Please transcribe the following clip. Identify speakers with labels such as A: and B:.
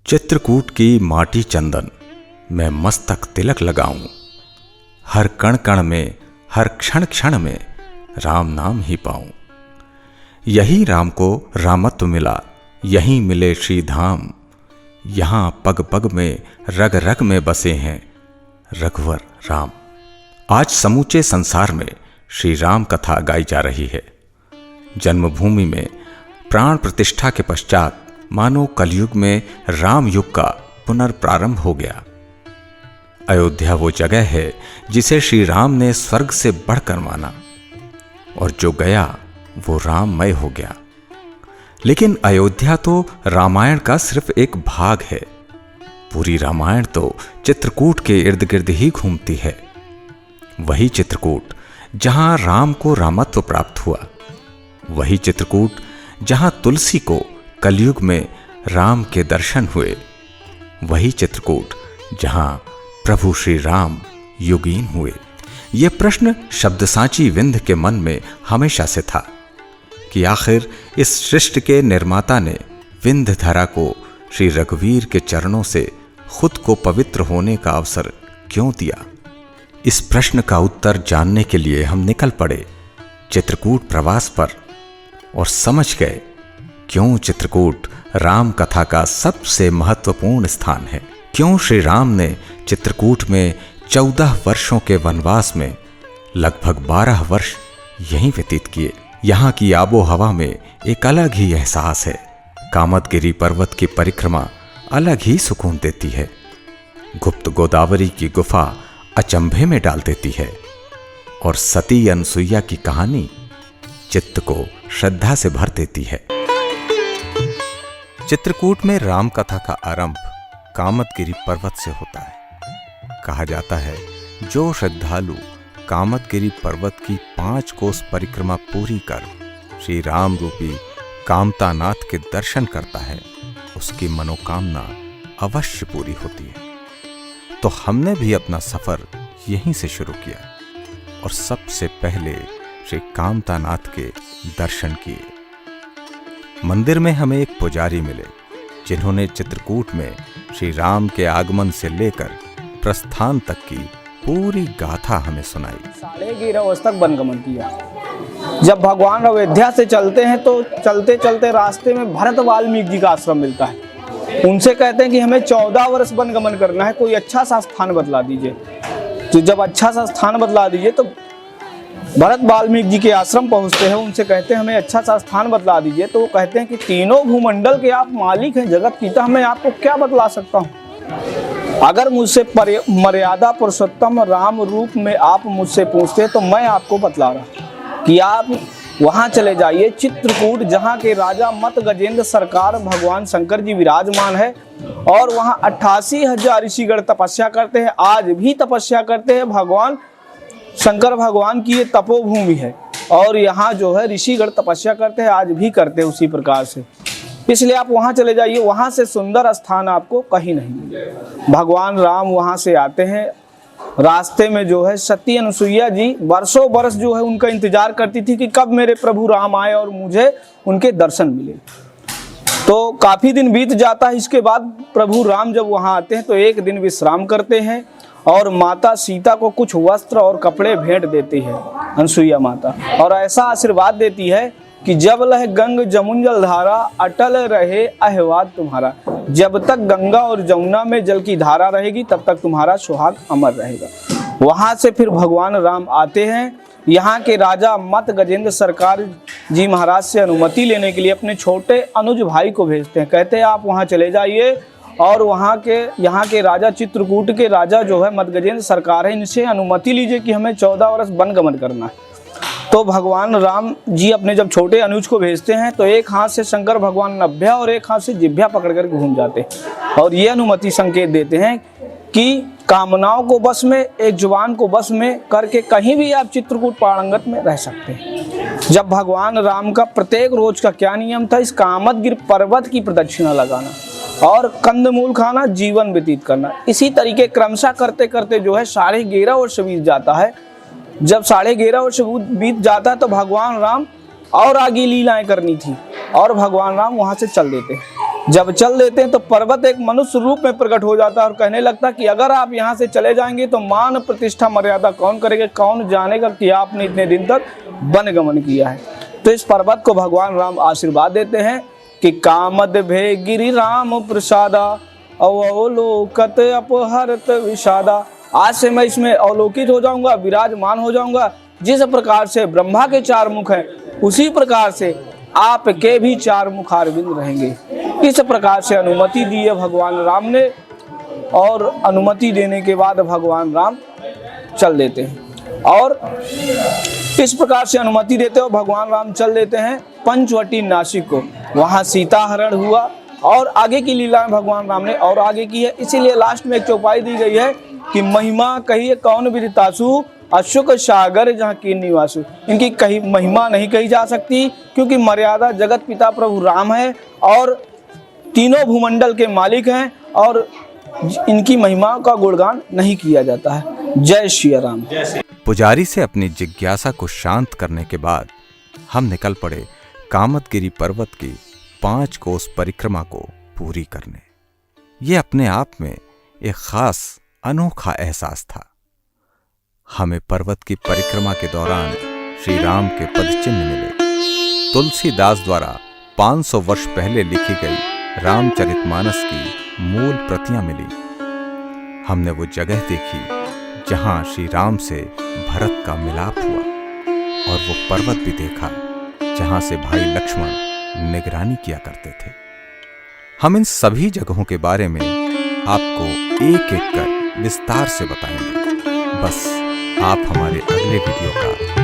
A: चित्रकूट की माटी चंदन मैं मस्तक तिलक लगाऊं, हर कण कण में हर क्षण क्षण में राम नाम ही पाऊं। यही राम को रामत्व मिला, यहीं मिले श्री धाम, यहां पग पग में रग रग में बसे हैं रघुवर राम। आज समूचे संसार में श्री राम कथा गाई जा रही है। जन्मभूमि में प्राण प्रतिष्ठा के पश्चात मानो कलयुग में राम युग का पुनर्प्रारंभ हो गया। अयोध्या वो जगह है जिसे श्री राम ने स्वर्ग से बढ़कर माना, और जो गया वो राममय हो गया। लेकिन अयोध्या तो रामायण का सिर्फ एक भाग है। पूरी रामायण तो चित्रकूट के इर्द गिर्द ही घूमती है। वही चित्रकूट जहां राम को रामत्व प्राप्त हुआ, वही चित्रकूट जहां तुलसी को कलयुग में राम के दर्शन हुए, वही चित्रकूट जहां प्रभु श्री राम युगीन हुए। यह प्रश्न शब्दसाची विंध्य के मन में हमेशा से था कि आखिर इस सृष्टि के निर्माता ने विंध्य धरा को श्री रघुवीर के चरणों से खुद को पवित्र होने का अवसर क्यों दिया। इस प्रश्न का उत्तर जानने के लिए हम निकल पड़े चित्रकूट प्रवास पर और समझ गए क्यों चित्रकूट राम कथा का सबसे महत्वपूर्ण स्थान है। क्यों श्री राम ने चित्रकूट में 14 वर्षों के वनवास में लगभग 12 वर्ष यहीं व्यतीत किए। यहाँ की आबो हवा में एक अलग ही एहसास है। कामदगिरी पर्वत की परिक्रमा अलग ही सुकून देती है। गुप्त गोदावरी की गुफा अचंभे में डाल देती है, और सती अनसुईया की कहानी चित्त को श्रद्धा से भर देती है। चित्रकूट में राम कथा का आरंभ कामदगिरी पर्वत से होता है। कहा जाता है जो श्रद्धालु कामदगिरी पर्वत की 5 कोस परिक्रमा पूरी कर श्री राम रूपी कामतानाथ के दर्शन करता है, उसकी मनोकामना अवश्य पूरी होती है। तो हमने भी अपना सफर यहीं से शुरू किया और सबसे पहले श्री कामतानाथ के दर्शन किए। मंदिर में हमें एक पुजारी मिले जिन्होंने चित्रकूट में श्री राम के आगमन से लेकर प्रस्थान तक की पूरी गाथा हमें सुनाई।
B: 11.5 वर्ष तक वनगमन किया। जब भगवान अयोध्या से चलते हैं तो चलते चलते रास्ते में भरत वाल्मीकि जी का आश्रम मिलता है। उनसे कहते हैं कि हमें 14 वर्ष वनगमन करना है, कोई अच्छा सा स्थान बतला दीजिए। तो जब अच्छा सा स्थान बतला दीजिए तो भरत वाल्मीकि जी के आश्रम पहुंचते हैं। उनसे कहते हैं हमें अच्छा सा स्थान बतला दीजिए। तो वो कहते हैं कि तीनों भूमंडल के आप मालिक हैं, जगत पिता, मैं आपको क्या बतला सकता हूँ। अगर मुझसे मर्यादा पुरुषोत्तम राम रूप में आप मुझसे पूछते तो मैं आपको बतला रहा कि आप वहाँ चले जाइए चित्रकूट, जहाँ के राजा मत गजेंद्र सरकार भगवान शंकर जी विराजमान है, और वहाँ 88,000 ऋषिगण तपस्या करते हैं, आज भी तपस्या करते हैं। भगवान शंकर भगवान की ये तपोभूमि है, और यहाँ जो है ऋषिगण तपस्या करते हैं, आज भी करते हैं उसी प्रकार से। इसलिए आप वहाँ चले जाइए, वहाँ से सुंदर स्थान आपको कहीं नहीं मिलेगा। भगवान राम वहाँ से आते हैं। रास्ते में जो है सती अनसुईया जी वर्षों बरस जो है उनका इंतजार करती थी कि कब मेरे प्रभु राम आए और मुझे उनके दर्शन मिले। तो काफ़ी दिन बीत जाता है। इसके बाद प्रभु राम जब वहाँ आते हैं तो एक दिन विश्राम करते हैं, और माता सीता को कुछ वस्त्र और कपड़े भेंट देती है अनसुईया माता, और ऐसा आशीर्वाद देती है कि जब लह गंग जमुंजल धारा, अटल रहे अहवाद तुम्हारा। जब तक गंगा और जमुना में जल की धारा रहेगी तब तक तुम्हारा सुहाग अमर रहेगा। वहाँ से फिर भगवान राम आते हैं। यहाँ के राजा मत गजेंद्र सरकार जी महाराज से अनुमति लेने के लिए अपने छोटे अनुज भाई को भेजते हैं। कहते हैं आप वहाँ चले जाइए, और यहाँ के राजा चित्रकूट के राजा जो है मत गजेंद्र सरकार है, इनसे अनुमति लीजिए कि हमें 14 वर्ष वनगमन करना है। तो भगवान राम जी अपने जब छोटे अनुज को भेजते हैं तो एक हाथ से शंकर भगवान नभ्या और एक हाथ से जिभ्या पकड़ कर घूम जाते हैं, और ये अनुमति संकेत देते हैं कि कामनाओं को बस में, एक जुबान को बस में करके कहीं भी आप चित्रकूट प्रांगण में रह सकते हैं। जब भगवान राम का प्रत्येक रोज का क्या नियम था, इस कामदगिरि पर्वत की प्रदक्षिणा लगाना और कंदमूल खाना, जीवन व्यतीत करना। इसी तरीके क्रमशः करते करते जो है 11.5 वर्ष बीत जाता है। जब 11.5 वर्ष बीत जाता है तो भगवान राम और आगे लीलाएं करनी थी, और भगवान राम वहाँ से चल देते हैं। जब चल देते हैं तो पर्वत एक मनुष्य रूप में प्रकट हो जाता है और कहने लगता कि अगर आप यहाँ से चले जाएंगे तो मान प्रतिष्ठा मर्यादा कौन करेगा, कौन जानेगा कि आपने इतने दिन तक वन गमन किया है। तो इस पर्वत को भगवान राम आशीर्वाद देते हैं कि कामद भे गिरि राम प्रसादा अवलोकत अपहरत विषादा। आज से मैं इसमें अवलोकित हो जाऊंगा, विराजमान हो जाऊंगा। जिस प्रकार से ब्रह्मा के 4 मुख हैं उसी प्रकार से आपके भी 4 मुखारविंद रहेंगे। इस प्रकार से अनुमति दी है भगवान राम ने और अनुमति देने के बाद भगवान राम चल देते हैं और इस प्रकार से अनुमति देते हो भगवान राम चल देते हैं पंचवटी नासिक को। वहाँ सीता हरण हुआ और आगे की लीला भगवान राम ने और आगे की है। इसीलिए लास्ट में एक चौपाई दी गई है कि महिमा कहिए कौन विदितासु अशोक सागर जहाँ की निवासु। इनकी कहीं महिमा नहीं कही जा सकती क्योंकि मर्यादा जगत पिता प्रभु राम है और तीनों भूमंडल के मालिक हैं और इनकी महिमा का गुणगान नहीं किया जाता है। जय श्री राम।
A: पुजारी से अपनी जिज्ञासा को शांत करने के बाद हम निकल पड़े कामदगिरि पर्वत की 5 कोस परिक्रमा को पूरी करने। ये अपने आप में एक खास अनोखा एहसास था। हमें पर्वत की परिक्रमा के दौरान श्री राम के पदचिन्ह मिले। तुलसीदास द्वारा 500 वर्ष पहले लिखी गई रामचरितमानस की मूल प्रतियां मिली। हमने वो जगह देखी जहां श्री राम से भरत का मिलाप हुआ और वो पर्वत भी देखा जहां से भाई लक्ष्मण निगरानी किया करते थे। हम इन सभी जगहों के बारे में आपको एक एक कर विस्तार से बताएंगे। बस आप हमारे अगले वीडियो का